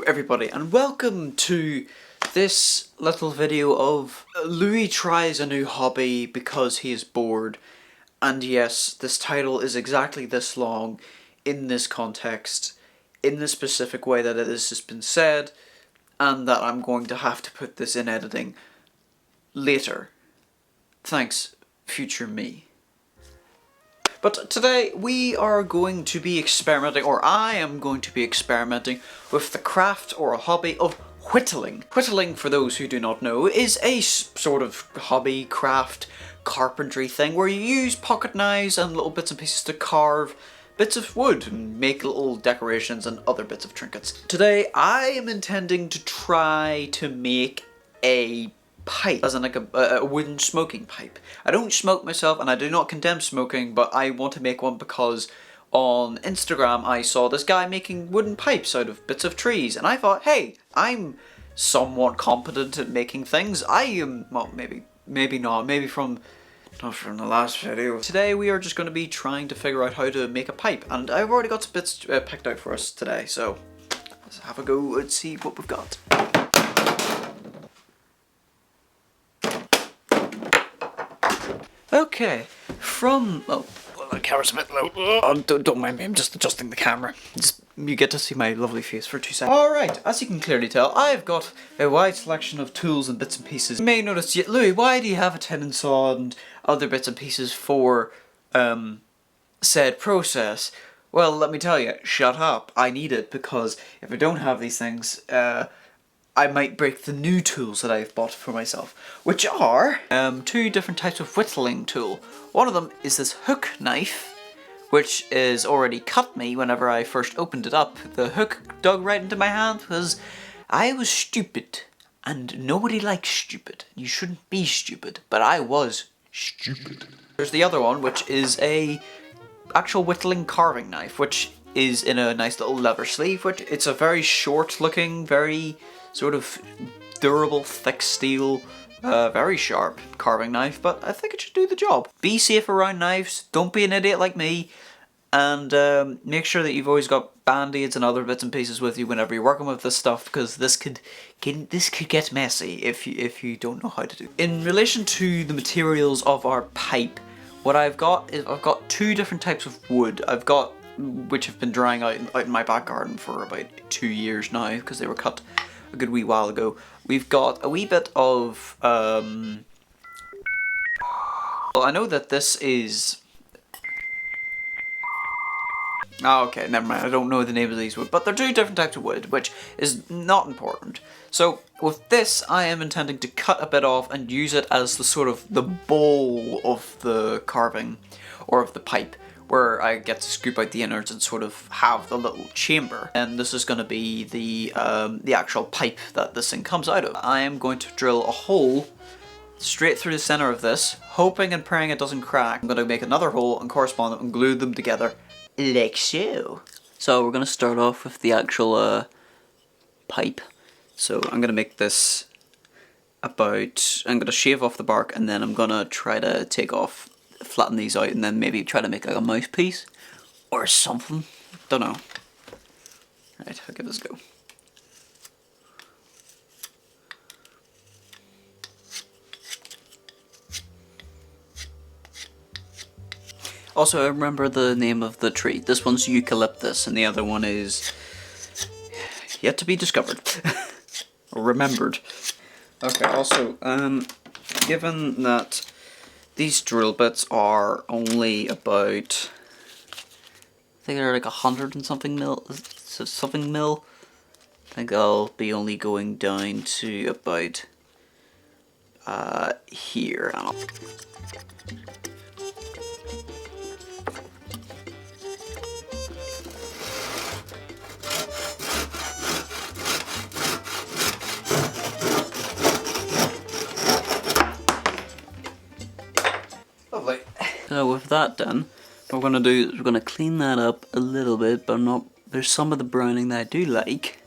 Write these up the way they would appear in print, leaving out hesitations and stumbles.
everybody, and welcome to this little video of Louis tries a new hobby because he is bored. And yes, this title is exactly this long, in this context, in the specific way that it has just been said, and that I'm going to have to put this in editing later. Thanks, future me. But today we are going to be experimenting, or I am going to be experimenting, with the craft or a hobby of whittling. Whittling, for those who do not know, is a sort of hobby, craft, carpentry thing where you use pocket knives and little bits and pieces to carve bits of wood and make little decorations and other bits of trinkets. Today I am intending to try to make a pipe, as in like a wooden smoking pipe. I don't smoke myself and I do not condemn smoking, but I want to make one because on Instagram I saw this guy making wooden pipes out of bits of trees, and I thought, hey, I'm somewhat competent at making things. I am, well, maybe not, maybe not from the last video. Today we are just going to be trying to figure out how to make a pipe, and I've already got some bits picked out for us today, so let's have a go and see what we've got. Okay, the camera's a bit low. Oh, don't mind me, I'm just adjusting the camera. You get to see my lovely face for 2 seconds. Alright, as you can clearly tell, I've got a wide selection of tools and bits and pieces. You may notice, Louis, why do you have a tenon saw and other bits and pieces for, said process? Well, let me tell you, shut up. I need it, because if I don't have these things, I might break the new tools that I've bought for myself, which are 2 different types of whittling tool. One of them is this hook knife, which is already cut me whenever I first opened it up. The hook dug right into my hand because I was stupid, and nobody likes stupid. You shouldn't be stupid, but I was stupid. There's the other one, which is a actual whittling carving knife, which is in a nice little leather sleeve, which it's a very short looking, very sort of durable, thick steel, very sharp carving knife, but I think it should do the job. Be safe around knives, don't be an idiot like me, and make sure that you've always got band-aids and other bits and pieces with you whenever you're working with this stuff, because this could get messy if you don't know how to do it. In relation to the materials of our pipe, what I've got is I've got 2 different types of wood. I've got, which have been drying out in my back garden for about 2 years now, because they were cut a good wee while ago. We've got a wee bit of, well, I know that this is, oh, okay, never mind, I don't know the name of these wood, but they're 2 different types of wood, which is not important. So with this, I am intending to cut a bit off and use it as the sort of the bowl of the carving, or of the pipe, where I get to scoop out the innards and sort of have the little chamber. And this is going to be the actual pipe that this thing comes out of. I am going to drill a hole straight through the center of this, hoping and praying it doesn't crack. I'm going to make another hole and correspond them and glue them together like so. So we're going to start off with the actual pipe. So I'm going to make this I'm going to shave off the bark, and then I'm going to try to flatten these out, and then maybe try to make like a mouthpiece or something. Don't know. Right, I'll give this a go. Also, I remember the name of the tree. This one's eucalyptus, and the other one is yet to be discovered. Or remembered. Okay, also, given that these drill bits are only about, I think they're like 100 and something mil. I think I'll be only going down to about here. Lovely. So with that done, what we're going to do is we're going to clean that up a little bit, but there's some of the browning that I do like,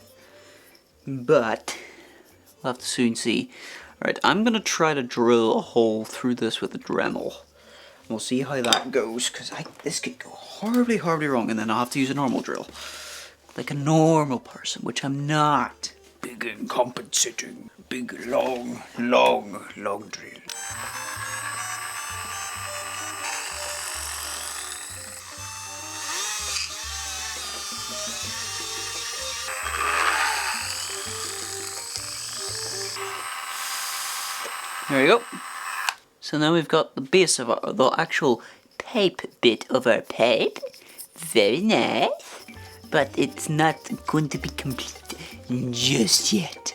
but we'll have to soon see. Alright, I'm going to try to drill a hole through this with a Dremel. We'll see how that goes, because this could go horribly wrong, and then I'll have to use a normal drill. like a normal person, which I'm not. Big and compensating. Big, long drill. There we go. So now we've got the base of the actual pipe bit of our pipe. Very nice. But it's not going to be complete just yet.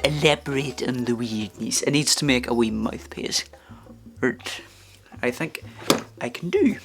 Elaborate on the weirdness. It needs to make a wee mouthpiece. Which I think I can do.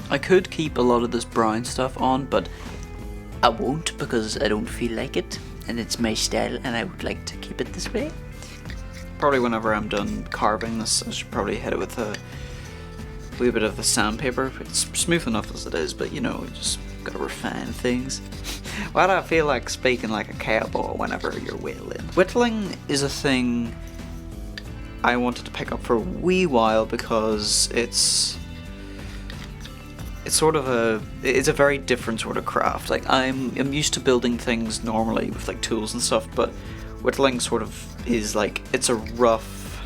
I could keep a lot of this brown stuff on, but I won't because I don't feel like it, and it's my style and I would like to keep it this way. Probably whenever I'm done carving this, I should probably hit it with a wee bit of the sandpaper. It's smooth enough as it is, but you know, you just gotta refine things. Why do I feel like speaking like a cowboy whenever you're whittling? Whittling is a thing I wanted to pick up for a wee while because it's sort of it's a very different sort of craft. Like I'm used to building things normally with like tools and stuff, but whittling sort of is like, it's a rough,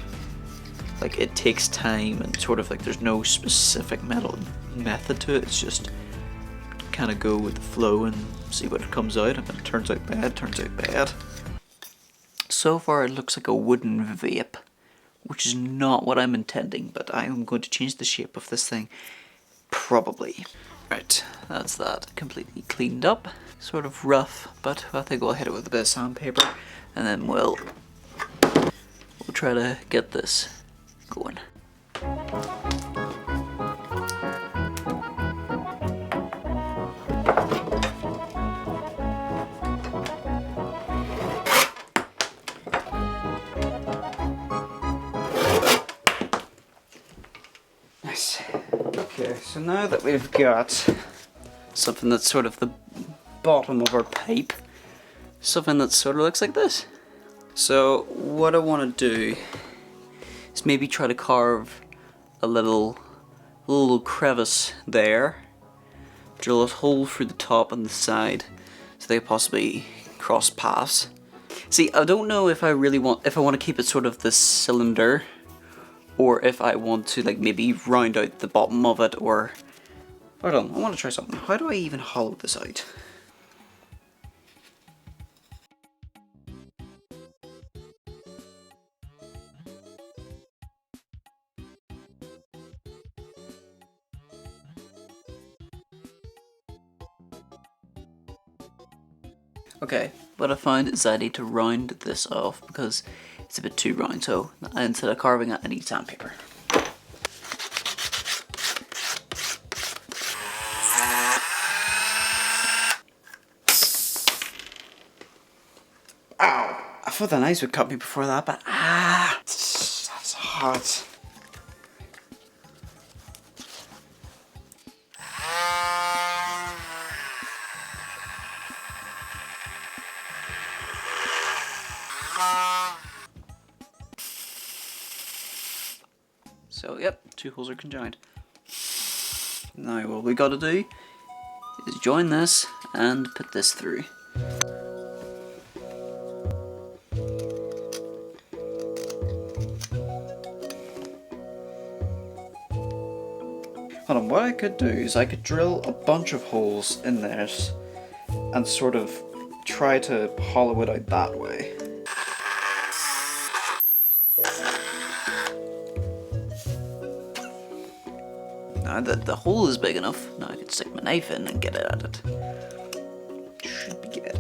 like it takes time and sort of like there's no specific method to it. It's just kind of go with the flow and see what comes out. If it turns out bad, turns out bad. So far it looks like a wooden vape, which is not what I'm intending, but I am going to change the shape of this thing. Probably. Right, that's that completely cleaned up. Sort of rough, but I think we'll hit it with a bit of sandpaper and then we'll try to get this going. Nice. Okay, so now that we've got something that's sort of the bottom of our pipe, something that sort of looks like this. So what I want to do is maybe try to carve a little crevice there, drill a hole through the top and the side so they possibly cross paths. See, I don't know if I want to keep it sort of this cylinder, or if I want to like maybe round out the bottom of it, or hold on, I want to try something. How do I even hollow this out? Okay, what I found is I need to round this off because it's a bit too round, so instead of carving it, I need sandpaper. Ow! I thought the knives would cut me before that, but that's hot. So yep, two holes are conjoined. Now what we gotta do is join this and put this through. Hold on, what I could do is I could drill a bunch of holes in this and sort of try to hollow it out that way. Now that the hole is big enough, now I can stick my knife in and get it at it. Should be good.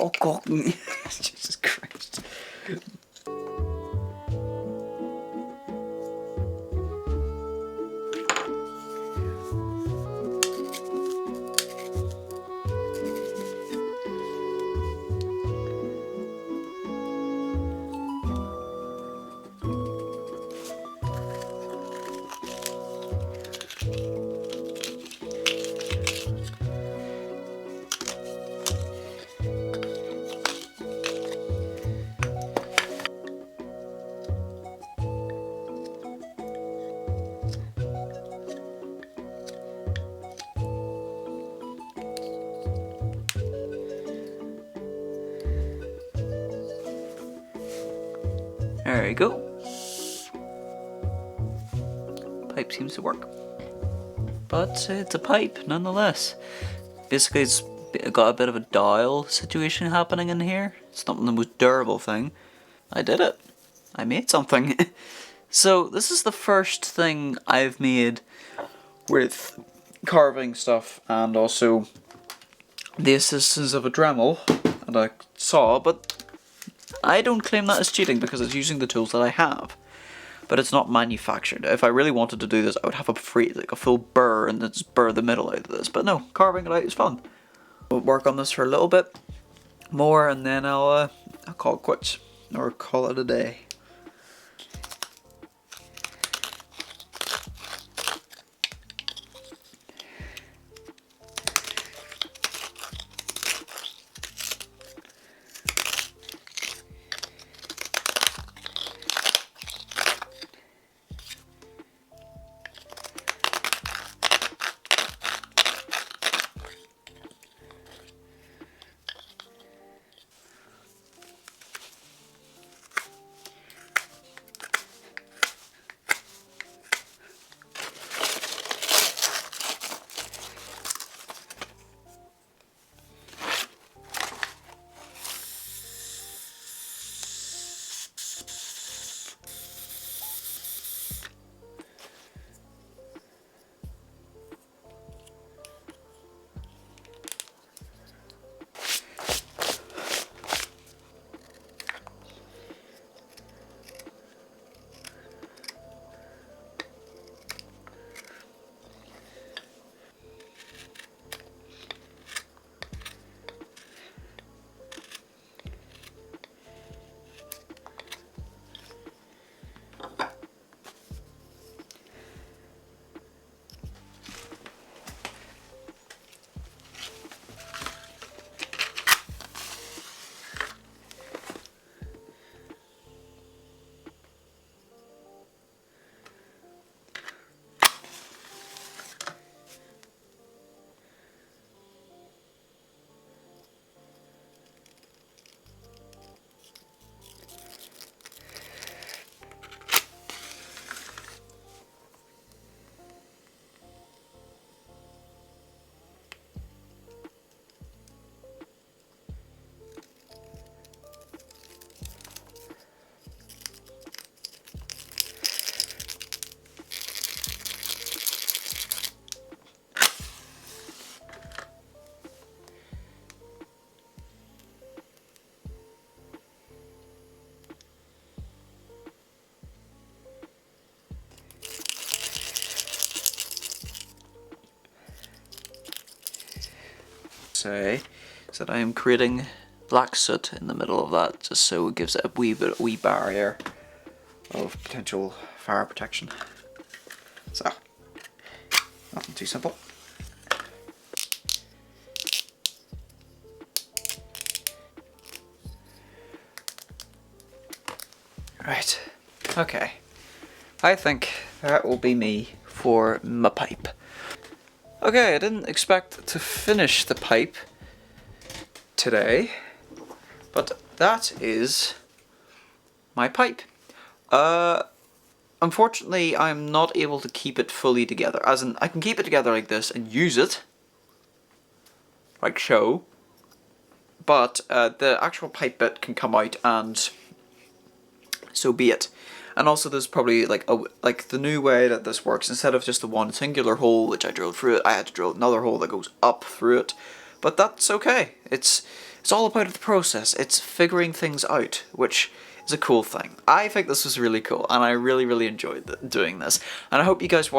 Oh God. Jesus Christ. There you go. Pipe seems to work. But it's a pipe nonetheless. Basically it's got a bit of a dial situation happening in here. It's not the most durable thing. I did it. I made something. So this is the first thing I've made with carving stuff and also the assistance of a Dremel and a saw, but I don't claim that as cheating because it's using the tools that I have. But it's not manufactured. If I really wanted to do this, I would have a full burr and then just burr the middle out of this. But no, carving it out is fun. We'll work on this for a little bit more and then I'll call it quits or call it a day. Say is that I am creating black soot in the middle of that just so it gives it a wee barrier of potential fire protection. So, nothing too simple. Right, okay. I think that will be me for my pipe. Okay, I didn't expect to finish the pipe today, but that is my pipe. Unfortunately, I'm not able to keep it fully together, as in I can keep it together like this and use it, like so, but the actual pipe bit can come out and so be it. And also there's probably like the new way that this works, instead of just the one singular hole which I drilled through it, I had to drill another hole that goes up through it. But that's okay. It's It's all about the process. It's figuring things out, which is a cool thing. I think this was really cool, and I really enjoyed doing this. And I hope you guys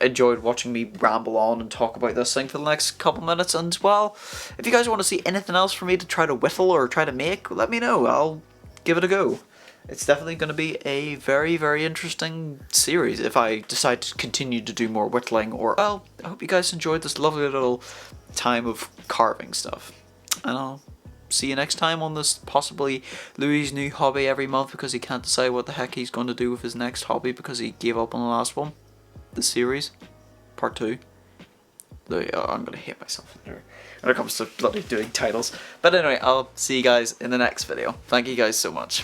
enjoyed watching me ramble on and talk about this thing for the next couple minutes. And well, if you guys want to see anything else for me to try to whittle or try to make, let me know. I'll give it a go. It's definitely going to be a very interesting series if I decide to continue to do more whittling, or, well, I hope you guys enjoyed this lovely little time of carving stuff. And I'll see you next time on this possibly Louis' new hobby every month, because he can't decide what the heck he's going to do with his next hobby because he gave up on the last one. The series. Part 2. I'm going to hate myself when it comes to bloody doing titles. But anyway, I'll see you guys in the next video. Thank you guys so much.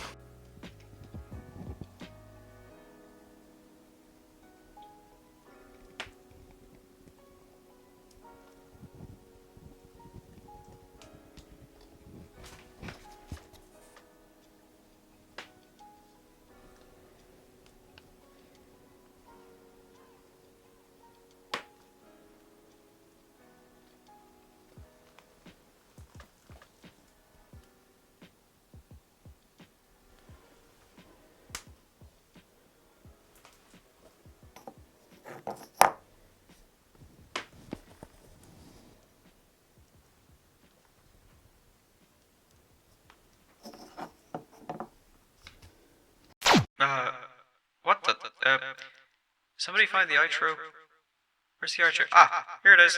What the? Somebody find the outro. Where's the outro? Ah, here it is.